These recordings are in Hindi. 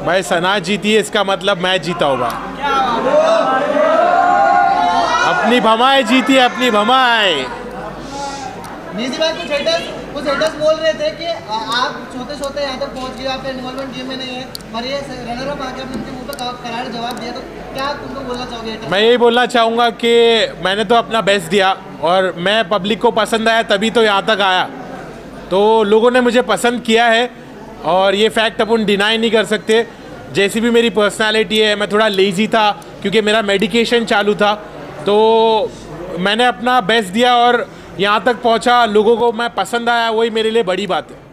भाई सना जीती है इसका मतलब मैच जीता होगा। अपनी भमाए जीती है, अपनी भमाए। निजी भाई कुछ हेटर्स बोल रहे थे कि आप सोते यहाँ तक पहुँच गए, आपका इन्वॉल्वमेंट गेम में नहीं है, पर ये रनर अप आके अपने मुंह पर करार जवाब दिया, तो क्या तुमको बोलना चाहोगे? मैं यही बोलना चाहूँगा कि मैंने तो अपना बेस्ट दिया और मैं पब्लिक को पसंद आया तभी तो यहाँ तक आया, तो लोगों ने मुझे पसंद किया है और ये फैक्ट अपन डिनाई नहीं कर सकते। जैसी भी मेरी पर्सनालिटी है, मैं थोड़ा लेज़ी था क्योंकि मेरा मेडिकेशन चालू था, तो मैंने अपना बेस्ट दिया और यहाँ तक पहुँचा, लोगों को मैं पसंद आया, वही मेरे लिए बड़ी बात है।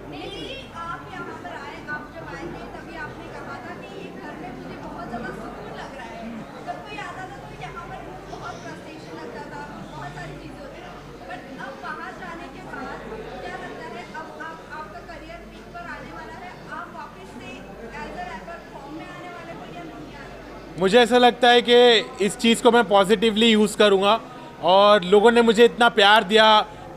मुझे ऐसा लगता है कि इस चीज़ को मैं पॉजिटिवली यूज़ करूँगा और लोगों ने मुझे इतना प्यार दिया,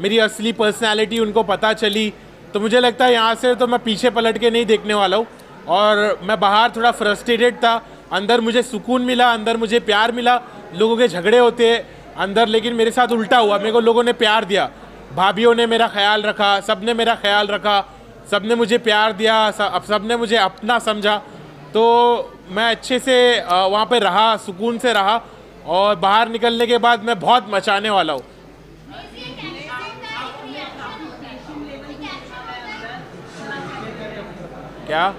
मेरी असली पर्सनालिटी उनको पता चली, तो मुझे लगता है यहाँ से तो मैं पीछे पलट के नहीं देखने वाला हूँ। और मैं बाहर थोड़ा फ्रस्ट्रेटेड था, अंदर मुझे सुकून मिला, अंदर मुझे प्यार मिला। लोगों के झगड़े होते हैं अंदर, लेकिन मेरे साथ उल्टा हुआ, मेरे को लोगों ने प्यार दिया, भाभीयों ने मेरा ख्याल रखा, सब ने मेरा ख्याल रखा, सब ने मुझे प्यार दिया, सब ने मुझे अपना समझा, तो मैं अच्छे से वहाँ पे रहा, सुकून से रहा और बाहर निकलने के बाद मैं बहुत मचाने वाला हूँ। क्या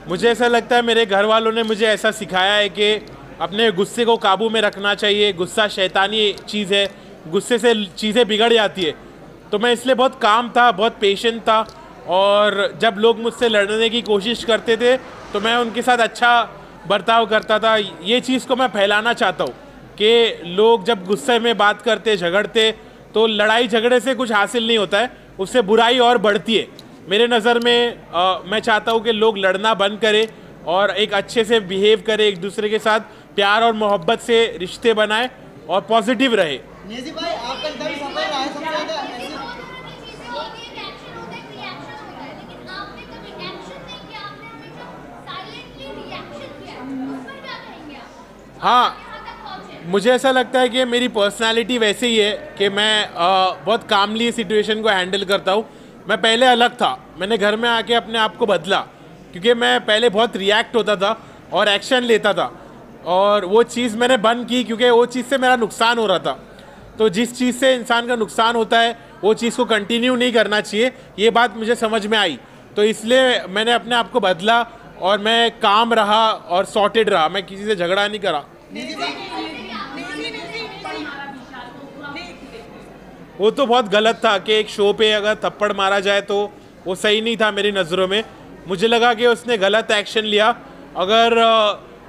मुझे ऐसा लगता है मेरे घर वालों ने मुझे ऐसा सिखाया है कि अपने गुस्से को काबू में रखना चाहिए। गुस्सा शैतानी चीज़ है, गुस्से से चीज़ें बिगड़ जाती है। तो मैं इसलिए बहुत काम था, बहुत पेशेंट था और जब लोग मुझसे लड़ने की कोशिश करते थे तो मैं उनके साथ अच्छा बर्ताव करता था। ये चीज़ को मैं फैलाना चाहता हूँ कि लोग जब गुस्से में बात करते, झगड़ते, तो लड़ाई झगड़े से कुछ हासिल नहीं होता है, उससे बुराई और बढ़ती है। मेरे नज़र में मैं चाहता हूँ कि लोग लड़ना बंद करें और एक अच्छे से बिहेव करें, एक दूसरे के साथ प्यार और मोहब्बत से रिश्ते बनाएं और पॉजिटिव रहे। नेजी भाई, आपका एकदम सफल रहा है, सबसे ज़्यादा हाँ, मुझे ऐसा लगता है कि मेरी पर्सनालिटी वैसे ही है कि मैं बहुत कामली सिचुएशन को हैंडल करता हूँ। मैं पहले अलग था, मैंने घर में आके अपने आप को बदला क्योंकि मैं पहले बहुत रिएक्ट होता था और एक्शन लेता था और वो चीज़ मैंने बंद की क्योंकि वो चीज़ से मेरा नुकसान हो रहा था। तो जिस चीज़ से इंसान का नुकसान होता है वो चीज़ को कंटिन्यू नहीं करना चाहिए, ये बात मुझे समझ में आई। तो इसलिए मैंने अपने आप को बदला और मैं काम रहा और सॉर्टेड रहा, मैं किसी से झगड़ा नहीं करा। वो तो बहुत गलत था कि एक शो पे अगर थप्पड़ मारा जाए तो वो सही नहीं था मेरी नज़रों में। मुझे लगा कि उसने गलत एक्शन लिया। अगर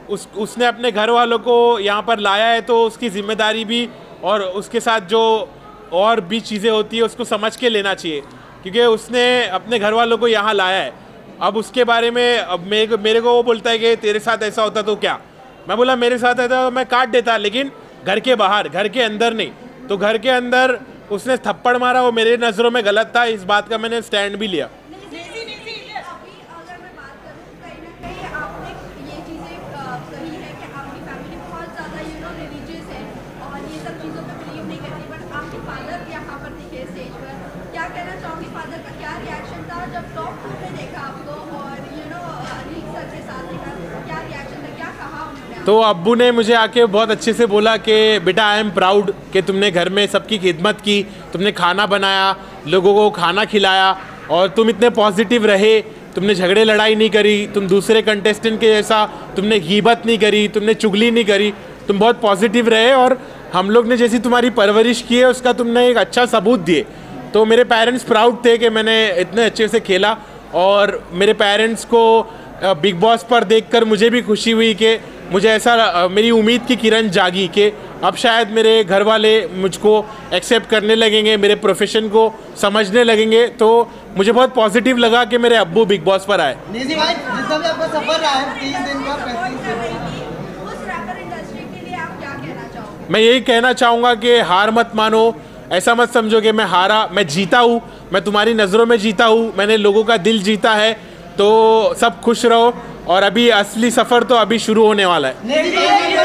उसने अपने घर वालों को यहाँ पर लाया है तो उसकी जिम्मेदारी भी और उसके साथ जो और भी चीज़ें होती है उसको समझ के लेना चाहिए क्योंकि उसने अपने घर वालों को यहाँ लाया है। अब उसके बारे में अब मेरे को वो बोलता है कि तेरे साथ ऐसा होता तो क्या। मैं बोला मेरे साथ ऐसा तो मैं काट देता, लेकिन घर के बाहर, घर के अंदर नहीं। तो घर के अंदर उसने थप्पड़ मारा, वो मेरे नज़रों में गलत था, इस बात का मैंने स्टैंड भी लिया। तो अब्बू ने मुझे आके बहुत अच्छे से बोला कि बेटा आई एम प्राउड कि तुमने घर में सबकी खिदमत की, तुमने खाना बनाया, लोगों को खाना खिलाया और तुम इतने पॉजिटिव रहे, तुमने झगड़े लड़ाई नहीं करी, तुम दूसरे कंटेस्टेंट के जैसा तुमने गीबत नहीं करी, तुमने चुगली नहीं करी, तुम बहुत पॉजिटिव रहे और हम लोग ने जैसी तुम्हारी परवरिश की है उसका तुमने एक अच्छा सबूत दिए। तो मेरे पेरेंट्स प्राउड थे कि मैंने इतने अच्छे से खेला और मेरे पेरेंट्स को बिग बॉस पर देखकर मुझे भी खुशी हुई कि मुझे ऐसा मेरी उम्मीद की किरण जागी कि अब शायद मेरे घर वाले मुझको एक्सेप्ट करने लगेंगे, मेरे प्रोफेशन को समझने लगेंगे। तो मुझे बहुत पॉजिटिव लगा कि मेरे अब्बू बिग बॉस पर आए। निजी भाई, जितना भी आपका सफर रहा है 30 दिन का, 35 दिन का, उस रैपर इंडस्ट्री के लिए आप क्या कहना चाहोगे? मैं यही कहना चाहूँगा कि हार मत मानो, ऐसा मत समझो कि मैं हारा, मैं जीता हूँ, मैं तुम्हारी नज़रों में जीता हूँ, मैंने लोगों का दिल जीता है। तो सब खुश रहो और अभी असली सफ़र तो अभी शुरू होने वाला है। निजी भाई,